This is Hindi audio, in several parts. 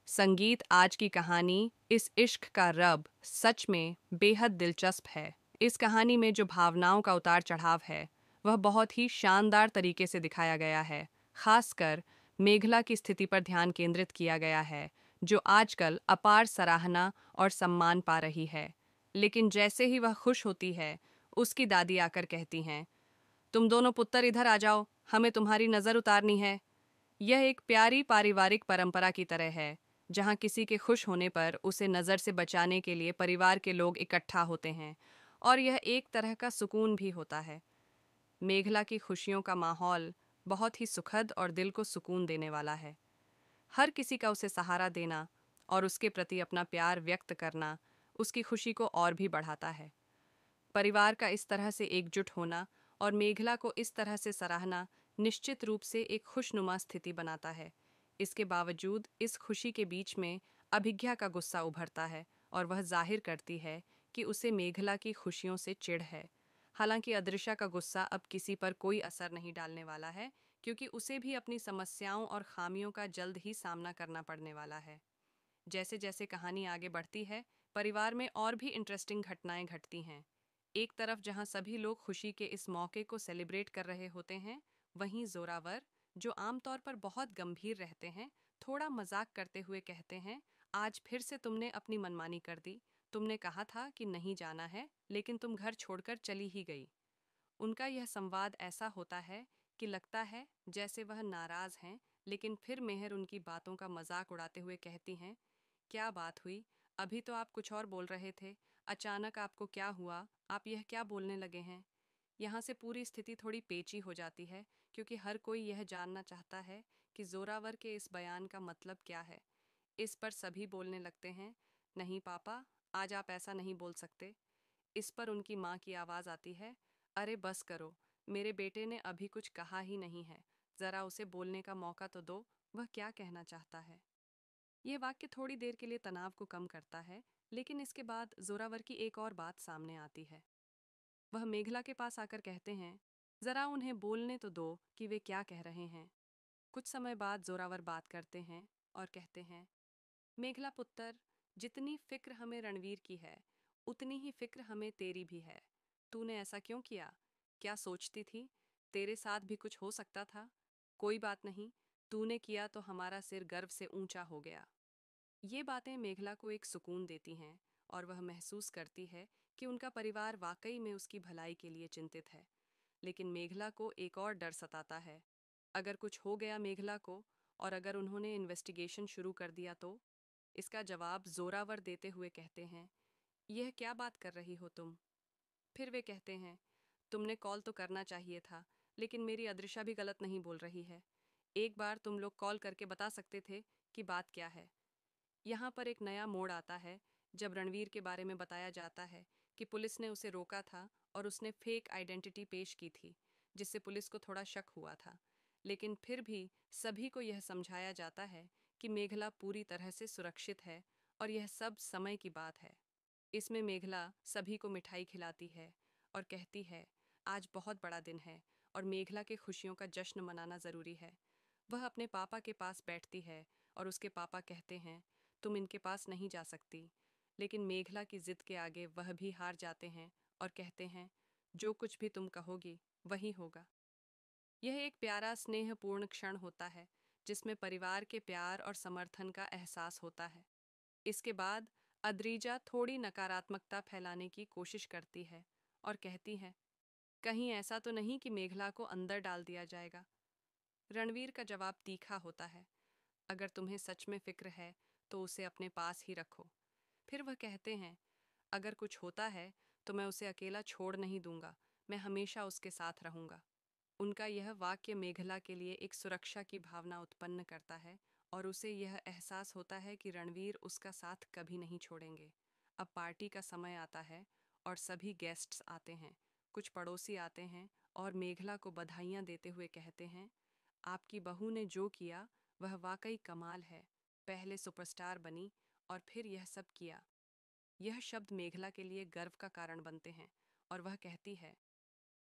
संगीत आज की कहानी इस इश्क का रब सच में बेहद दिलचस्प है। इस कहानी में जो भावनाओं का उतार चढ़ाव है वह बहुत ही शानदार तरीके से दिखाया गया है। खासकर मेघला की स्थिति पर ध्यान केंद्रित किया गया है, जो आजकल अपार सराहना और सम्मान पा रही है। लेकिन जैसे ही वह खुश होती है, उसकी दादी आकर कहती हैं, तुम दोनों पुत्र इधर आ जाओ, हमें तुम्हारी नज़र उतारनी है। यह एक प्यारी पारिवारिक परंपरा की तरह है, जहाँ किसी के खुश होने पर उसे नज़र से बचाने के लिए परिवार के लोग इकट्ठा होते हैं, और यह एक तरह का सुकून भी होता है। मेघला की खुशियों का माहौल बहुत ही सुखद और दिल को सुकून देने वाला है। हर किसी का उसे सहारा देना और उसके प्रति अपना प्यार व्यक्त करना उसकी खुशी को और भी बढ़ाता है। परिवार का इस तरह से एकजुट होना और मेघला को इस तरह से सराहना निश्चित रूप से एक खुशनुमा स्थिति बनाता है। इसके बावजूद इस खुशी के बीच में अभिज्ञा का गुस्सा उभरता है और वह जाहिर करती है कि उसे मेघला की खुशियों से चिढ़ है। हालांकि अदृश्य का गुस्सा अब किसी पर कोई असर नहीं डालने वाला है, क्योंकि उसे भी अपनी समस्याओं और खामियों का जल्द ही सामना करना पड़ने वाला है। जैसे जैसे कहानी आगे बढ़ती है, परिवार में और भी इंटरेस्टिंग घटनाएं घटती हैं। एक तरफ जहां सभी लोग खुशी के इस मौके को सेलिब्रेट कर रहे होते हैं, वहीं जोरावर, जो आमतौर पर बहुत गंभीर रहते हैं, थोड़ा मजाक करते हुए कहते हैं, आज फिर से तुमने अपनी मनमानी कर दी। तुमने कहा था कि नहीं जाना है, लेकिन तुम घर छोड़कर चली ही गई। उनका यह संवाद ऐसा होता है कि लगता है जैसे वह नाराज हैं, लेकिन फिर मेहर उनकी बातों का मजाक उड़ाते हुए कहती हैं, क्या बात हुई? अभी तो आप कुछ और बोल रहे थे। अचानक आपको क्या हुआ? आप यह क्या बोलने लगे हैं? यहाँ से पूरी स्थिति थोड़ी पेची हो जाती है, क्योंकि हर कोई यह जानना चाहता है कि जोरावर के इस बयान का मतलब क्या है। इस पर सभी बोलने लगते हैं, नहीं पापा, आज आप ऐसा नहीं बोल सकते। इस पर उनकी माँ की आवाज़ आती है, अरे बस करो, मेरे बेटे ने अभी कुछ कहा ही नहीं है, ज़रा उसे बोलने का मौका तो दो, वह क्या कहना चाहता है। यह वाक्य थोड़ी देर के लिए तनाव को कम करता है, लेकिन इसके बाद जोरावर की एक और बात सामने आती है। वह मेघला के पास आकर कहते हैं, जरा उन्हें बोलने तो दो कि वे क्या कह रहे हैं। कुछ समय बाद जोरावर बात करते हैं और कहते हैं, मेघला पुत्र, जितनी फिक्र हमें रणवीर की है, उतनी ही फिक्र हमें तेरी भी है। तूने ऐसा क्यों किया? क्या सोचती थी? तेरे साथ भी कुछ हो सकता था। कोई बात नहीं, तूने किया तो हमारा सिर गर्व से ऊंचा हो गया। ये बातें मेघला को एक सुकून देती हैं, और वह महसूस करती है कि उनका परिवार वाकई में उसकी भलाई के लिए चिंतित है। लेकिन मेघला को एक और डर सताता है। अगर कुछ हो गया मेघला को, और अगर उन्होंने इन्वेस्टिगेशन शुरू कर दिया तो? इसका जवाब जोरावर देते हुए कहते हैं, यह क्या बात कर रही हो तुम? फिर वे कहते हैं, तुमने कॉल तो करना चाहिए था, लेकिन मेरी अदृशा भी गलत नहीं बोल रही है। एक बार तुम लोग कॉल करके बता सकते थे कि बात क्या है। यहाँ पर एक नया मोड़ आता है, जब रणवीर के बारे में बताया जाता है कि पुलिस ने उसे रोका था और उसने फेक आइडेंटिटी पेश की थी, जिससे पुलिस को थोड़ा शक हुआ था। लेकिन फिर भी सभी को यह समझाया जाता है कि मेघला पूरी तरह से सुरक्षित है और यह सब समय की बात है। इसमें मेघला सभी को मिठाई खिलाती है और कहती है, आज बहुत बड़ा दिन है और मेघला के खुशियों का जश्न मनाना ज़रूरी है। वह अपने पापा के पास बैठती है और उसके पापा कहते हैं, तुम इनके पास नहीं जा सकती। लेकिन मेघला की जिद के आगे वह भी हार जाते हैं और कहते हैं, जो कुछ भी तुम कहोगी वही होगा। यह एक प्यारा स्नेहपूर्ण क्षण होता है, जिसमें परिवार के प्यार और समर्थन का एहसास होता है। इसके बाद अद्रीजा थोड़ी नकारात्मकता फैलाने की कोशिश करती है और कहती है, कहीं ऐसा तो नहीं कि मेघला को अंदर डाल दिया जाएगा। रणवीर का जवाब तीखा होता है, अगर तुम्हें सच में फिक्र है तो उसे अपने पास ही रखो। फिर वह कहते हैं, अगर कुछ होता है तो मैं उसे अकेला छोड़ नहीं दूंगा, मैं हमेशा उसके साथ रहूंगा। उनका यह वाक्य मेघला के लिए एक सुरक्षा की भावना उत्पन्न करता है, और उसे यह एहसास होता है कि रणवीर उसका साथ कभी नहीं छोड़ेंगे। अब पार्टी का समय आता है और सभी गेस्ट्स आते हैं। कुछ पड़ोसी आते हैं और मेघला को बधाइयाँ देते हुए कहते हैं, आपकी बहू ने जो किया वह वाकई कमाल है। पहले सुपरस्टार बनी और फिर यह सब किया। यह शब्द मेघला के लिए गर्व का कारण बनते हैं, और वह कहती है,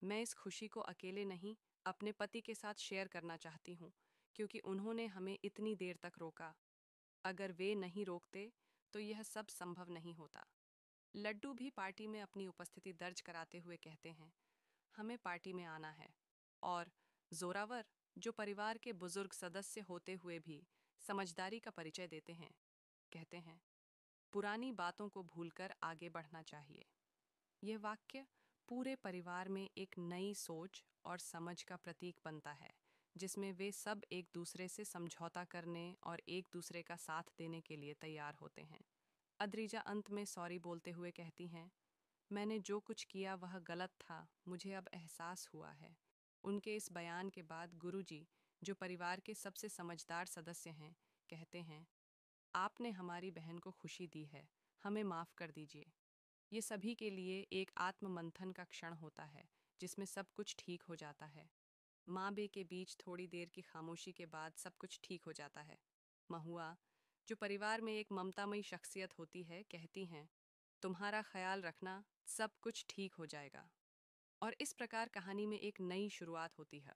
मैं इस खुशी को अकेले नहीं, अपने पति के साथ शेयर करना चाहती हूँ, क्योंकि उन्होंने हमें इतनी देर तक रोका। अगर वे नहीं रोकते तो यह सब संभव नहीं होता। लड्डू भी पार्टी में अपनी उपस्थिति दर्ज कराते हुए कहते हैं, हमें पार्टी में आना है। और जोरावर, जो परिवार के बुजुर्ग सदस्य होते हुए भी समझदारी का परिचय देते हैं, कहते हैं, पुरानी बातों को भूलकर आगे बढ़ना चाहिए। यह वाक्य पूरे परिवार में एक नई सोच और समझ का प्रतीक बनता है, जिसमें वे सब एक दूसरे से समझौता करने और एक दूसरे का साथ देने के लिए तैयार होते हैं। अद्रिजा अंत में सॉरी बोलते हुए कहती हैं, मैंने जो कुछ किया वह गलत था, मुझे अब एहसास हुआ है। उनके इस बयान के बाद गुरुजी, जो परिवार के सबसे समझदार सदस्य हैं, कहते हैं, आपने हमारी बहन को खुशी दी है, हमें माफ़ कर दीजिए। ये सभी के लिए एक आत्ममंथन का क्षण होता है, जिसमें सब कुछ ठीक हो जाता है। माँ बे के बीच थोड़ी देर की खामोशी के बाद सब कुछ ठीक हो जाता है। महुआ, जो परिवार में एक ममतामयी शख्सियत होती है, कहती हैं, तुम्हारा ख्याल रखना, सब कुछ ठीक हो जाएगा। और इस प्रकार कहानी में एक नई शुरुआत होती है।